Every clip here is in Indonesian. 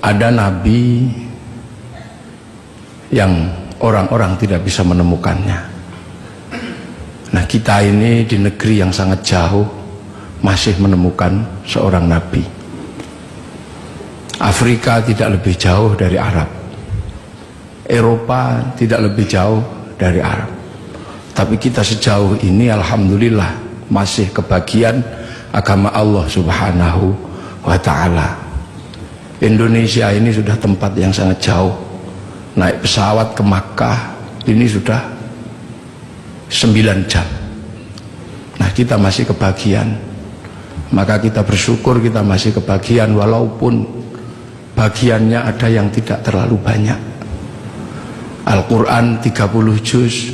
ada nabi yang orang-orang tidak bisa menemukannya. Nah, kita ini di negeri yang sangat jauh masih menemukan seorang nabi. Afrika tidak lebih jauh dari Arab, Eropa tidak lebih jauh dari Arab. Tapi kita sejauh ini alhamdulillah masih kebagian agama Allah Subhanahu wa ta'ala. Indonesia ini sudah tempat yang sangat jauh. Naik pesawat ke Makkah ini sudah 9 jam. Nah, kita masih kebagian. Maka kita bersyukur kita masih kebagian, walaupun bagiannya ada yang tidak terlalu banyak. Al-Quran 30 juz,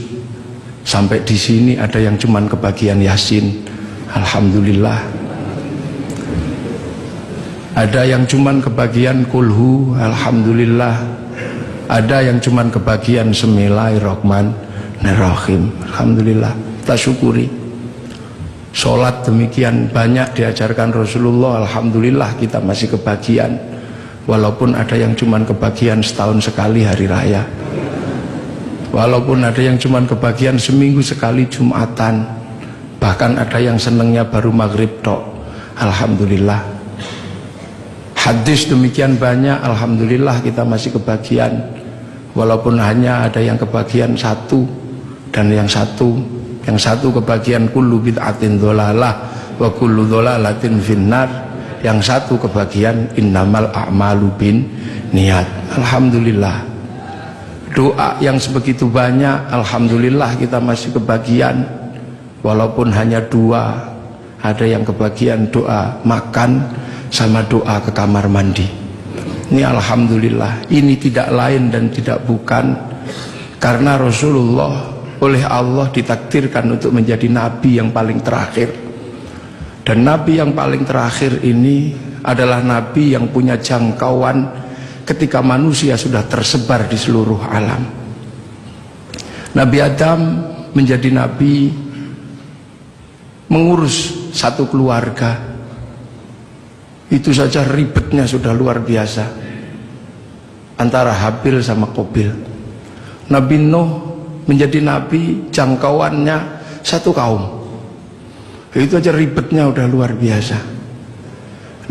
sampai di sini ada yang cuman kebagian Yasin. Alhamdulillah. Ada yang cuman kebagian Kulhu. Alhamdulillah. Ada yang cuman kebagian Bismillahirrahmanirrahim. Alhamdulillah, kita syukuri. Sholat demikian banyak diajarkan Rasulullah, alhamdulillah kita masih kebagian. Walaupun ada yang cuman kebagian setahun sekali hari raya, walaupun ada yang cuman kebagian seminggu sekali Jumatan, bahkan ada yang senengnya baru maghrib tok. Alhamdulillah. Hadis demikian banyak, alhamdulillah kita masih kebagian. Walaupun hanya ada yang kebagian satu, dan yang satu kebagian kullu bid'atin dholalah wa kullu dholalatin finnar, yang satu kebagian innamal a'malu bin niat. Alhamdulillah. Doa yang sebegitu banyak, alhamdulillah kita masih kebagian. Walaupun hanya 2, ada yang kebagian doa makan sama doa ke kamar mandi. Ini alhamdulillah. Ini tidak lain dan tidak bukan karena Rasulullah oleh Allah ditakdirkan untuk menjadi nabi yang paling terakhir. Dan nabi yang paling terakhir ini adalah nabi yang punya jangkauan ketika manusia sudah tersebar di seluruh alam. Nabi Adam menjadi nabi mengurus satu keluarga. Itu saja ribetnya sudah luar biasa antara Habil sama Qabil. Nabi Nuh menjadi nabi, jangkauannya satu kaum. Itu aja ribetnya udah luar biasa.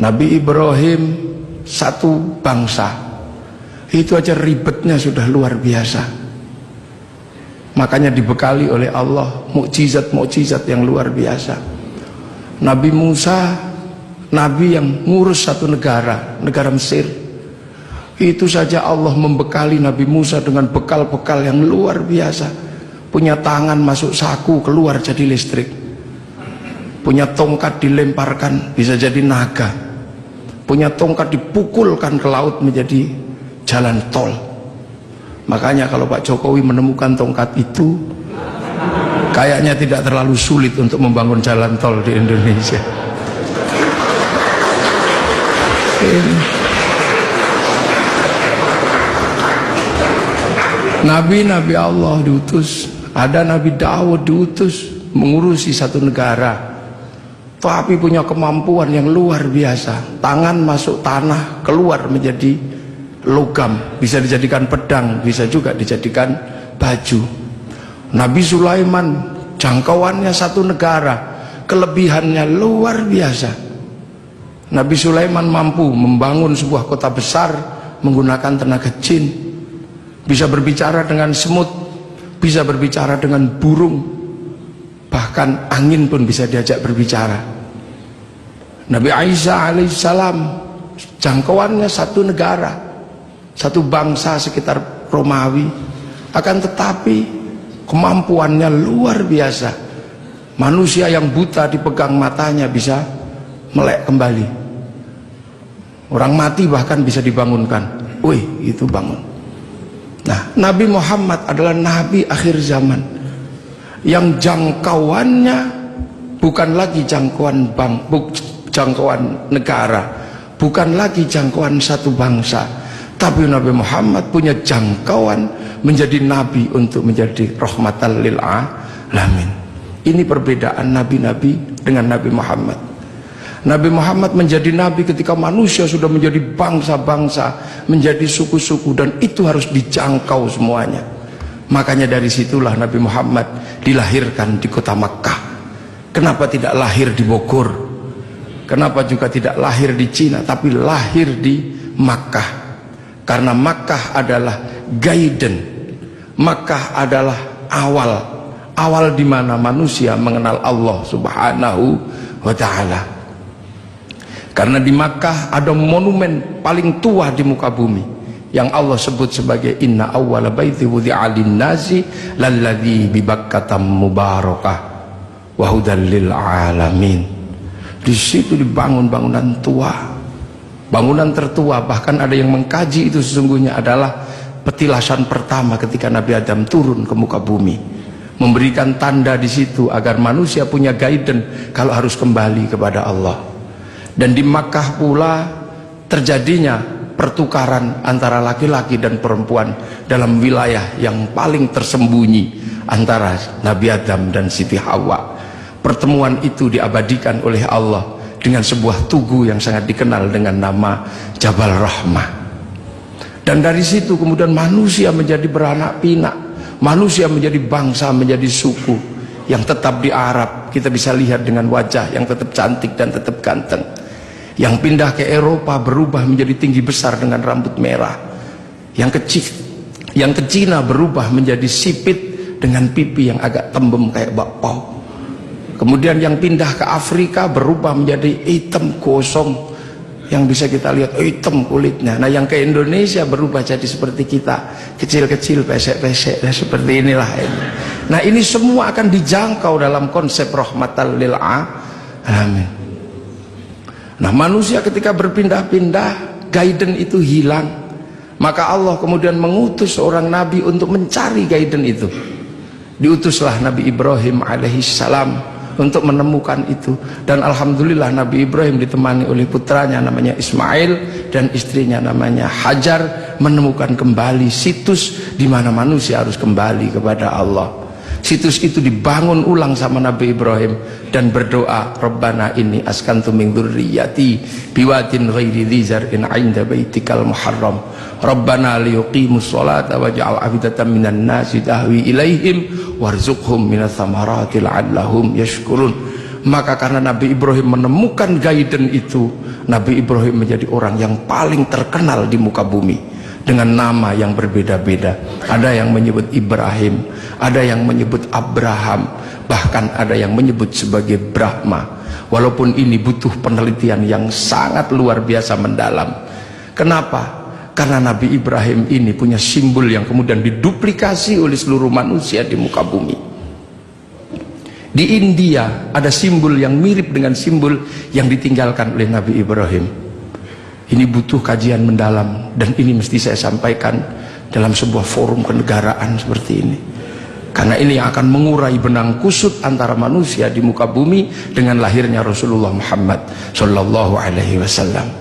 Nabi Ibrahim satu bangsa. Itu aja ribetnya sudah luar biasa. Makanya dibekali oleh Allah mukjizat-mukjizat yang luar biasa. Nabi Musa, nabi yang ngurus satu negara Mesir. Itu saja Allah membekali Nabi Musa dengan bekal-bekal yang luar biasa. Punya tangan masuk saku, keluar jadi listrik. Punya tongkat dilemparkan bisa jadi naga. Punya tongkat dipukulkan ke laut menjadi jalan tol. Makanya kalau Pak Jokowi menemukan tongkat itu, kayaknya tidak terlalu sulit untuk membangun jalan tol di Indonesia. Nabi-nabi Allah diutus. Ada Nabi Daud diutus mengurusi satu negara, tapi punya kemampuan yang luar biasa. Tangan masuk tanah, keluar menjadi logam, bisa dijadikan pedang, bisa juga dijadikan baju. Nabi Sulaiman jangkauannya satu negara, kelebihannya luar biasa. Nabi Sulaiman mampu membangun sebuah kota besar menggunakan tenaga jin. Bisa berbicara dengan semut, bisa berbicara dengan burung, bahkan angin pun bisa diajak berbicara. Nabi Isa alaihissalam jangkauannya satu negara, satu bangsa sekitar Romawi, akan tetapi kemampuannya luar biasa. Manusia yang buta dipegang matanya bisa melek kembali. Orang mati bahkan bisa dibangunkan. Wih, itu bangun. Nah, Nabi Muhammad adalah nabi akhir zaman yang jangkauannya bukan lagi jangkauan jangkauan negara, bukan lagi jangkauan satu bangsa, tapi Nabi Muhammad punya jangkauan menjadi nabi untuk menjadi rahmatan lil alamin. Ini perbedaan nabi-nabi dengan Nabi Muhammad. Nabi Muhammad menjadi nabi ketika manusia sudah menjadi bangsa-bangsa, menjadi suku-suku, dan itu harus dijangkau semuanya. Makanya dari situlah Nabi Muhammad dilahirkan di kota Makkah. Kenapa tidak lahir di Bogor? Kenapa juga tidak lahir di Cina, tapi lahir di Makkah? Karena Makkah adalah guidance. Makkah adalah awal di mana manusia mengenal Allah Subhanahu wa ta'ala. Karena di Makkah ada monumen paling tua di muka bumi yang Allah sebut sebagai inna awwala baiti wudi'a lin-nasi lalladzi bi Bakkah mubarakah wa hudal lil alamin. Di situ dibangun bangunan tua, bangunan tertua. Bahkan ada yang mengkaji itu sesungguhnya adalah petilasan pertama ketika Nabi Adam turun ke muka bumi, memberikan tanda di situ agar manusia punya guidance kalau harus kembali kepada Allah. Dan di Makkah pula terjadinya pertukaran antara laki-laki dan perempuan dalam wilayah yang paling tersembunyi antara Nabi Adam dan Siti Hawa. Pertemuan itu diabadikan oleh Allah dengan sebuah tugu yang sangat dikenal dengan nama Jabal Rahmah. Dan dari situ kemudian manusia menjadi beranak pinak, manusia menjadi bangsa, menjadi suku yang tetap di Arab. Kita bisa lihat dengan wajah yang tetap cantik dan tetap ganteng. Yang pindah ke Eropa berubah menjadi tinggi besar dengan rambut merah. Yang ke Cina berubah menjadi sipit dengan pipi yang agak tembem kayak bakpao. Kemudian yang pindah ke Afrika berubah menjadi hitam gosong, yang bisa kita lihat hitam kulitnya. Nah yang ke Indonesia berubah jadi seperti kita, kecil-kecil, pesek-pesek, nah, seperti inilah ini. Nah ini semua akan dijangkau dalam konsep rahmatan lil alamin. Nah manusia ketika berpindah-pindah, guidance itu hilang. Maka Allah kemudian mengutus seorang nabi untuk mencari guidance itu. Diutuslah Nabi Ibrahim alaihissalam untuk menemukan itu. Dan alhamdulillah Nabi Ibrahim ditemani oleh putranya namanya Ismail dan istrinya namanya Hajar, menemukan kembali situs di mana manusia harus kembali kepada Allah. Situs itu dibangun ulang sama Nabi Ibrahim dan berdoa, Rabbana inni askantu min dzurriyyati biwadin ghairi dzi zar'in 'inda baitikal muharram Rabbana liyuqimus sholata waj'al afidatan minan nasi tahwi ilaihim warzuqhum minats thamarati la'allahum yashkurun. Maka karena Nabi Ibrahim menemukan guidance itu, Nabi Ibrahim menjadi orang yang paling terkenal di muka bumi dengan nama yang berbeda-beda. Ada yang menyebut Ibrahim, ada yang menyebut Abraham, bahkan ada yang menyebut sebagai Brahma. Walaupun ini butuh penelitian yang sangat luar biasa mendalam. Kenapa? Karena Nabi Ibrahim ini punya simbol yang kemudian diduplikasi oleh seluruh manusia di muka bumi. Di India ada simbol yang mirip dengan simbol yang ditinggalkan oleh Nabi Ibrahim. Ini butuh kajian mendalam dan ini mesti saya sampaikan dalam sebuah forum kenegaraan seperti ini. Karena ini yang akan mengurai benang kusut antara manusia di muka bumi dengan lahirnya Rasulullah Muhammad sallallahu alaihi wasallam.